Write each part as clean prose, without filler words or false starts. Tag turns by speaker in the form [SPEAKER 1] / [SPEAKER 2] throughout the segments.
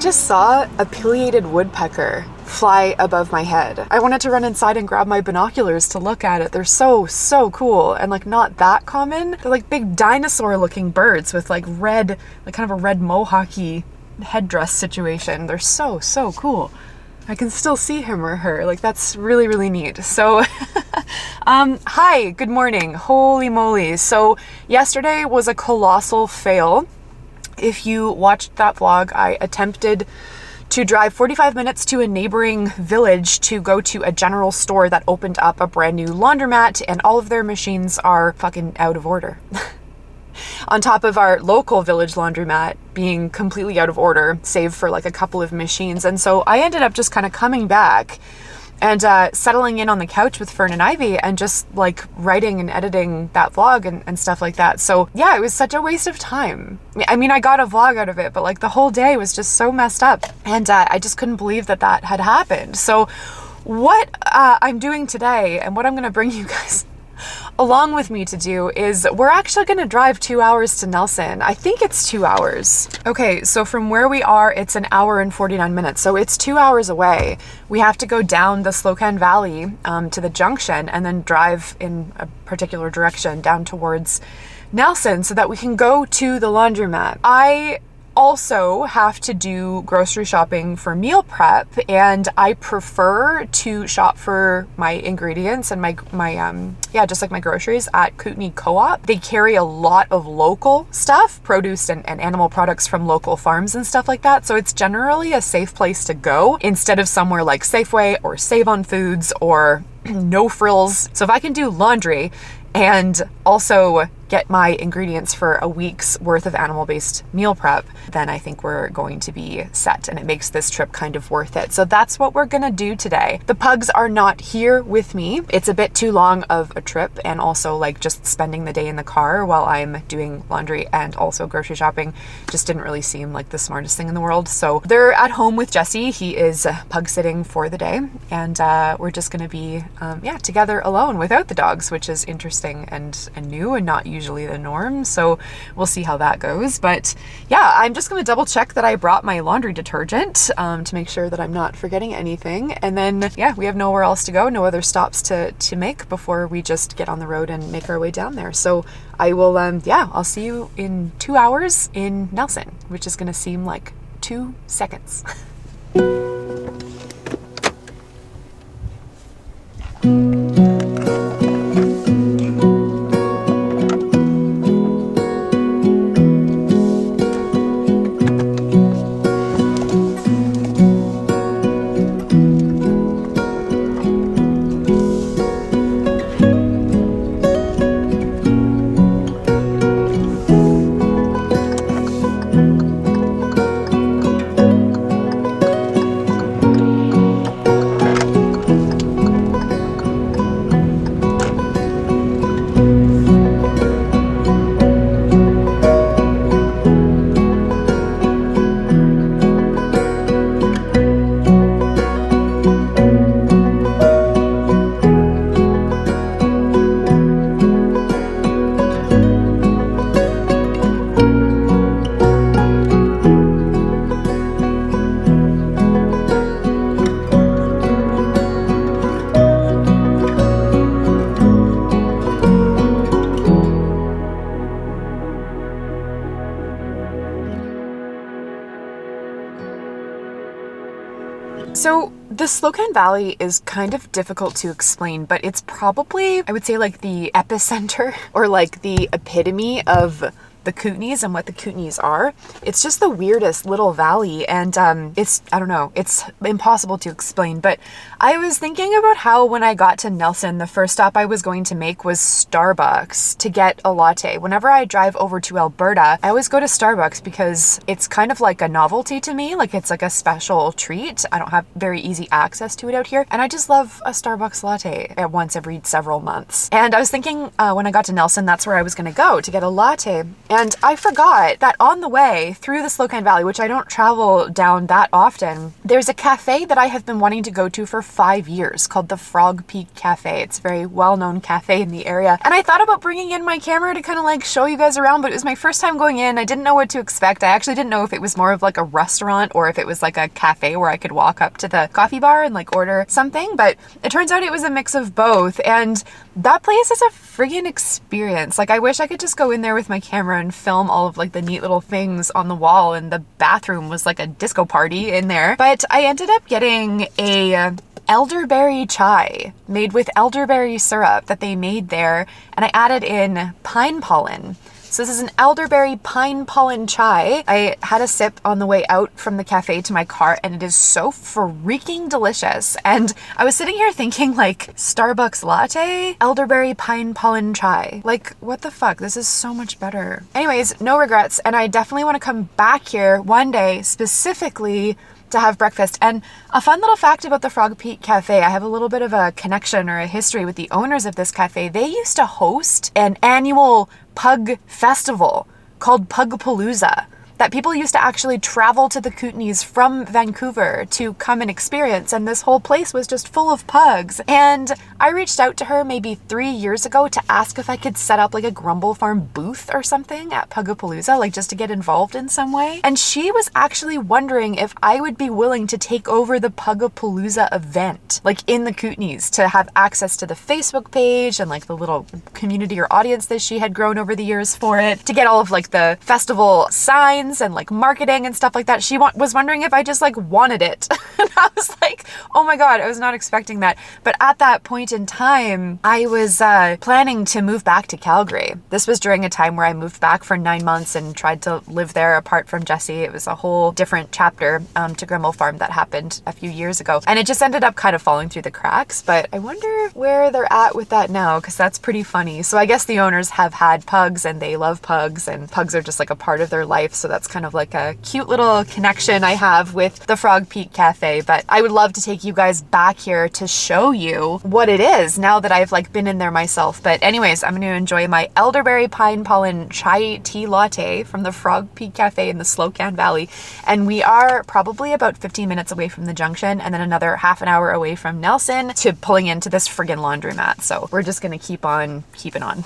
[SPEAKER 1] just saw a pileated woodpecker fly above my head. I wanted to run inside and grab my binoculars to look at it. They're so cool and like not that common. They're like big dinosaur looking birds with like red, like kind of a red mohawky headdress situation. They're so cool. I can still see him or her. Like that's really neat. So hi, good morning. Holy moly. So yesterday was a colossal fail. If you watched that vlog, I attempted to drive 45 minutes to a neighboring village to go to a general store that opened up a brand new laundromat, and all of their machines are fucking out of order. On top of our local village laundromat being completely out of order, save for like a couple of machines. And so I ended up just kind of coming back and settling in on the couch with Fern and Ivy and just like writing and editing that vlog and stuff like that. So yeah, it was such a waste of time. I mean, I got a vlog out of it, but like the whole day was just so messed up. And I just couldn't believe that had happened. So what I'm doing today and what I'm going to bring you guys along with me to do is we're actually going to drive 2 hours to Nelson. I think it's 2 hours. Okay, so from where we are, it's an hour and 49 minutes. So it's 2 hours away. We have to go down the Slocan Valley to the junction and then drive in a particular direction down towards Nelson so that we can go to the laundromat. I also have to do grocery shopping for meal prep, and I prefer to shop for my ingredients and my just like my groceries at Kootenay Co-op. They carry a lot of local stuff, produce and animal products from local farms and stuff like that. So it's generally a safe place to go instead of somewhere like Safeway or Save on Foods or No Frills. So if I can do laundry and also get my ingredients for a week's worth of animal-based meal prep, then I think we're going to be set, and it makes this trip kind of worth it. So that's what we're gonna do today. The pugs are not here with me. It's a bit too long of a trip, and also like just spending the day in the car while I'm doing laundry and also grocery shopping just didn't really seem like the smartest thing in the world. So they're at home with Jesse. He is pug sitting for the day, and we're just gonna be together alone without the dogs, which is interesting and new and not usually the norm. So we'll see how that goes. But yeah, I'm just going to double check that I brought my laundry detergent to make sure that I'm not forgetting anything. And then yeah, we have nowhere else to go, no other stops to make before we just get on the road and make our way down there. So I will, I'll see you in 2 hours in Nelson, which is going to seem like 2 seconds. So the Slocan Valley is kind of difficult to explain, but it's probably, I would say, like the epicenter or like the epitome of the Kootenays and what the Kootenays are. It's just the weirdest little valley, and I don't know, it's impossible to explain. But I was thinking about how when I got to Nelson, the first stop I was going to make was Starbucks to get a latte. Whenever I drive over to Alberta, I always go to Starbucks because it's kind of like a novelty to me, like it's like a special treat. I don't have very easy access to it out here, and I just love a Starbucks latte at once every several months. And I was thinking when I got to Nelson, that's where I was going to go to get a latte. And I forgot that on the way through the Slocan Valley, which I don't travel down that often, there's a cafe that I have been wanting to go to for 5 years called the Frog Peak Cafe. It's a very well-known cafe in the area. And I thought about bringing in my camera to kind of like show you guys around, but it was my first time going in. I didn't know what to expect. I actually didn't know if it was more of like a restaurant or if it was like a cafe where I could walk up to the coffee bar and like order something, but it turns out it was a mix of both. And that place is a friggin' experience. Like, I wish I could just go in there with my camera and film all of like the neat little things on the wall, and the bathroom was like a disco party in there. But I ended up getting a elderberry chai made with elderberry syrup that they made there, and I added in pine pollen. So this is an elderberry pine pollen chai. I had a sip on the way out from the cafe to my car, and it is so freaking delicious. And I was sitting here thinking, like, Starbucks latte, elderberry pine pollen chai. Like, what the fuck? This is so much better. Anyways, no regrets, and I definitely want to come back here one day specifically to have breakfast. And a fun little fact about the Frog Peak Cafe, I have a little bit of a connection or a history with the owners of this cafe. They used to host an annual pug festival called Pugpalooza that people used to actually travel to the Kootenays from Vancouver to come and experience, and this whole place was just full of pugs. And I reached out to her maybe 3 years ago to ask if I could set up like a Grumble Farm booth or something at Pugapalooza, like just to get involved in some way. And she was actually wondering if I would be willing to take over the Pugapalooza event, like in the Kootenays, to have access to the Facebook page and like the little community or audience that she had grown over the years for it, to get all of like the festival signs and like marketing and stuff like that. She was wondering if I just like wanted it. And I was like, oh my God, I was not expecting that. But at that point in time, I was planning to move back to Calgary. This was during a time where I moved back for 9 months and tried to live there apart from Jesse. It was a whole different chapter to Grumble Farm that happened a few years ago. And it just ended up kind of falling through the cracks. But I wonder where they're at with that now, because that's pretty funny. So I guess the owners have had pugs and they love pugs, and pugs are just like a part of their life. So that's kind of like a cute little connection I have with the Frog Peak Cafe. But I would love to take you guys back here to show you what it is now that I've like been in there myself. But anyways, I'm going to enjoy my elderberry pine pollen chai tea latte from the Frog Peak Cafe in the Slocan Valley. And we are probably about 15 minutes away from the junction, and then another half an hour away from Nelson to pulling into this friggin' laundromat. So we're just going to keep on keeping on.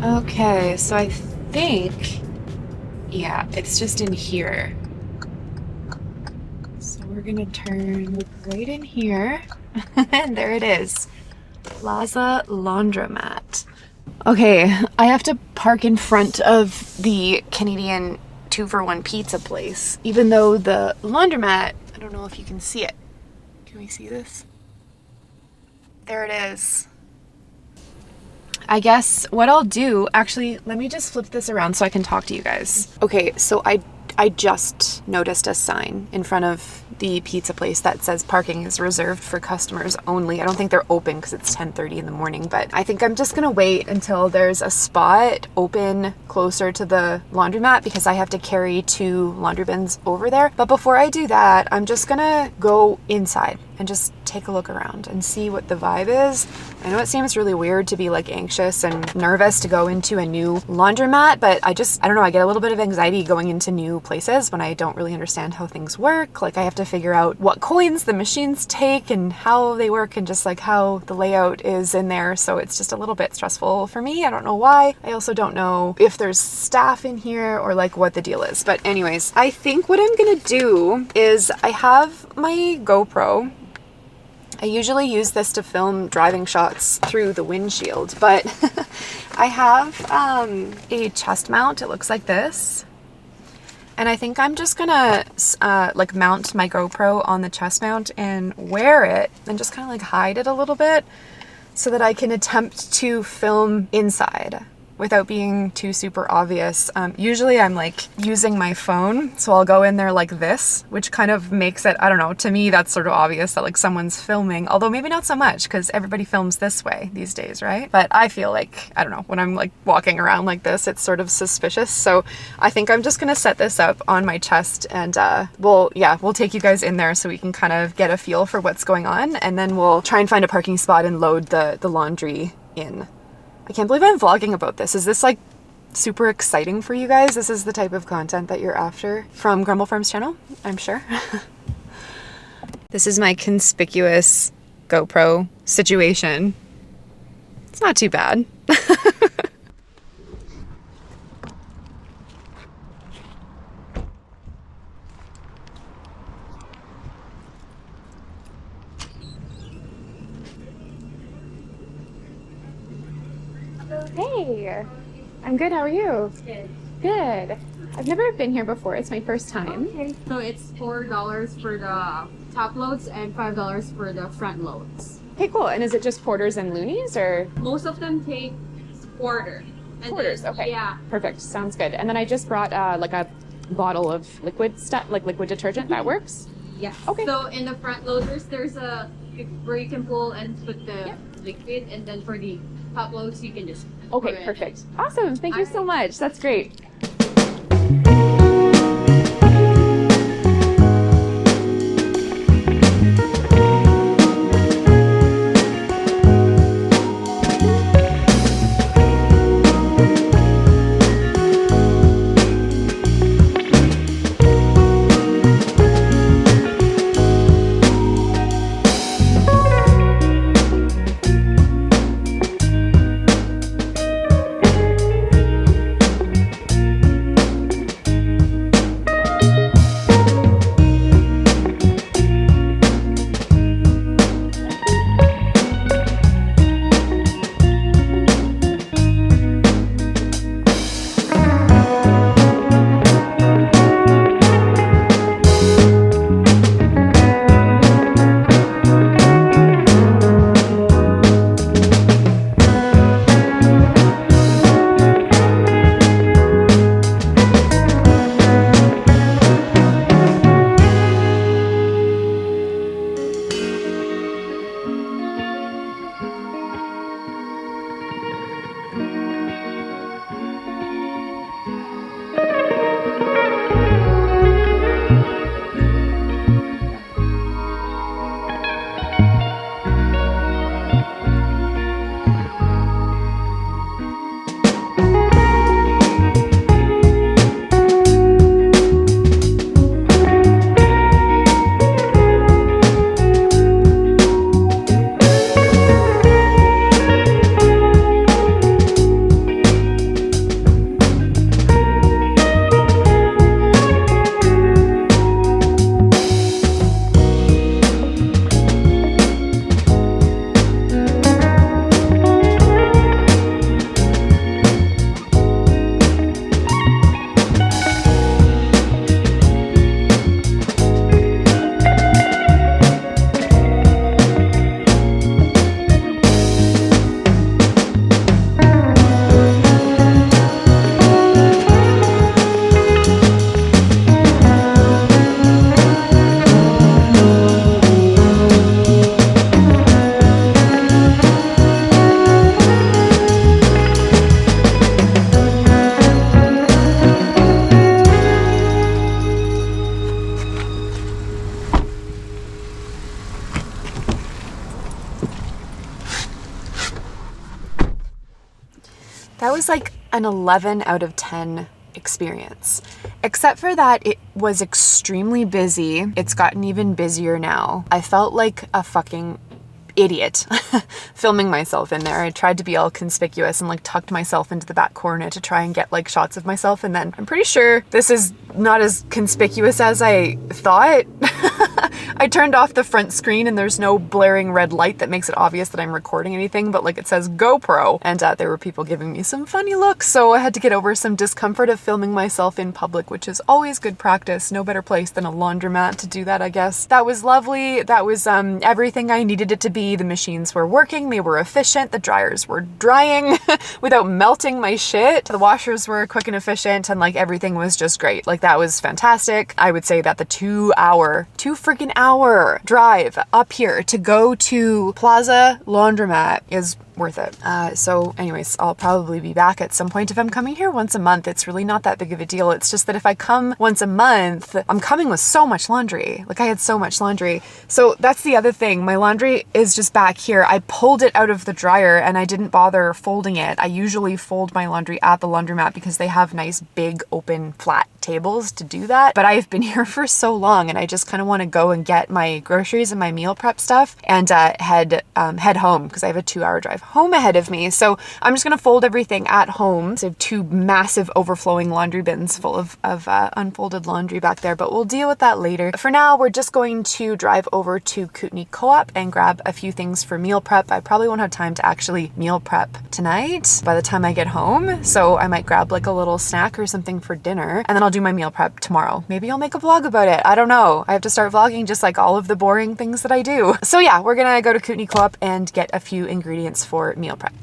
[SPEAKER 1] Okay, so I think, yeah, it's just in here. So we're gonna turn right in here, and there it is, Plaza Laundromat. Okay, I have to park in front of the Canadian 2-for-1 pizza place, even though the laundromat, I don't know if you can see it. Can we see this? There it is. I guess what I'll do, actually, let me just flip this around so I can talk to you guys. Okay, so I just noticed a sign in front of the pizza place that says parking is reserved for customers only. I don't think they're open because it's 10:30 in the morning, but I think I'm just gonna wait until there's a spot open closer to the laundromat because I have to carry 2 laundry bins over there. But before I do that, I'm just gonna go inside and just take a look around and see what the vibe is. I know it seems really weird to be like anxious and nervous to go into a new laundromat, but I don't know, I get a little bit of anxiety going into new places when I don't really understand how things work. Like I have to figure out what coins the machines take and how they work and just like how the layout is in there. So it's just a little bit stressful for me. I don't know why. I also don't know if there's staff in here or like what the deal is. But anyways, I think what I'm gonna do is I have my GoPro. I usually use this to film driving shots through the windshield, but I have a chest mount. It looks like this. And I think I'm just gonna like mount my GoPro on the chest mount and wear it and just kind of like hide it a little bit so that I can attempt to film inside without being too super obvious. Usually I'm like using my phone, so I'll go in there like this, which kind of makes it, I don't know, to me that's sort of obvious that like someone's filming, although maybe not so much because everybody films this way these days, right? But I feel like, I don't know, when I'm like walking around like this, it's sort of suspicious. So I think I'm just gonna set this up on my chest and we'll take you guys in there so we can kind of get a feel for what's going on, and then we'll try and find a parking spot and load the laundry in. I can't believe I'm vlogging about this. Is this like super exciting for you guys? This is the type of content that you're after from Grumble Farms channel, I'm sure. This is my conspicuous GoPro situation. It's not too bad. Hey, I'm good. How are you?
[SPEAKER 2] Good.
[SPEAKER 1] Good. I've never been here before. It's my first time.
[SPEAKER 2] Okay. So it's $4 for the top loads and $5 for the front loads.
[SPEAKER 1] Okay, cool. And is it just porters and loonies or?
[SPEAKER 2] Most of them take quarter. And
[SPEAKER 1] Quarters,
[SPEAKER 2] then,
[SPEAKER 1] okay.
[SPEAKER 2] Yeah.
[SPEAKER 1] Perfect. Sounds good. And then I just brought like a bottle of liquid stuff, like liquid detergent. That works?
[SPEAKER 2] Yeah.
[SPEAKER 1] Okay.
[SPEAKER 2] So in the front loaders, there's a where you can pull and put the liquid, and then for the top loads, you can just pour
[SPEAKER 1] Okay,
[SPEAKER 2] it.
[SPEAKER 1] perfect. Awesome. Thank you so much. That's great. That was like an 11 out of 10 experience. Except for that, it was extremely busy. It's gotten even busier now. I felt like a fucking idiot filming myself in there. I tried to be all conspicuous and like tucked myself into the back corner to try and get like shots of myself, and then I'm pretty sure this is not as conspicuous as I thought. I turned off the front screen and there's no blaring red light that makes it obvious that I'm recording anything, but like it says GoPro, and there were people giving me some funny looks, so I had to get over some discomfort of filming myself in public, which is always good practice. No better place than a laundromat to do that, I guess. That was lovely. That was everything I needed it to be. happy. The machines were working, they were efficient, the dryers were drying without melting my shit. The washers were quick and efficient, and like everything was just great. Like that was fantastic. I would say that the 2 freaking hour drive up here to go to Plaza Laundromat is worth it. So anyways, I'll probably be back at some point. If I'm coming here once a month, it's really not that big of a deal. It's just that if I come once a month, I'm coming with so much laundry. Like I had so much laundry. So that's the other thing. My laundry is just back here. I pulled it out of the dryer and I didn't bother folding it. I usually fold my laundry at the laundromat because they have nice big open flat tables to do that. But I've been here for so long and I just kind of want to go and get my groceries and my meal prep stuff and head home because I have a 2-hour drive home ahead of me. So I'm just going to fold everything at home. So I have 2 massive overflowing laundry bins full of unfolded laundry back there, but we'll deal with that later. For now, we're just going to drive over to Kootenay Co-op and grab a few things for meal prep. I probably won't have time to actually meal prep tonight by the time I get home. So I might grab like a little snack or something for dinner and then I'll do my meal prep tomorrow. Maybe I'll make a vlog about it. I don't know. I have to start vlogging just like all of the boring things that I do. So yeah, we're gonna go to Kootenay Co-op and get a few ingredients for meal prep.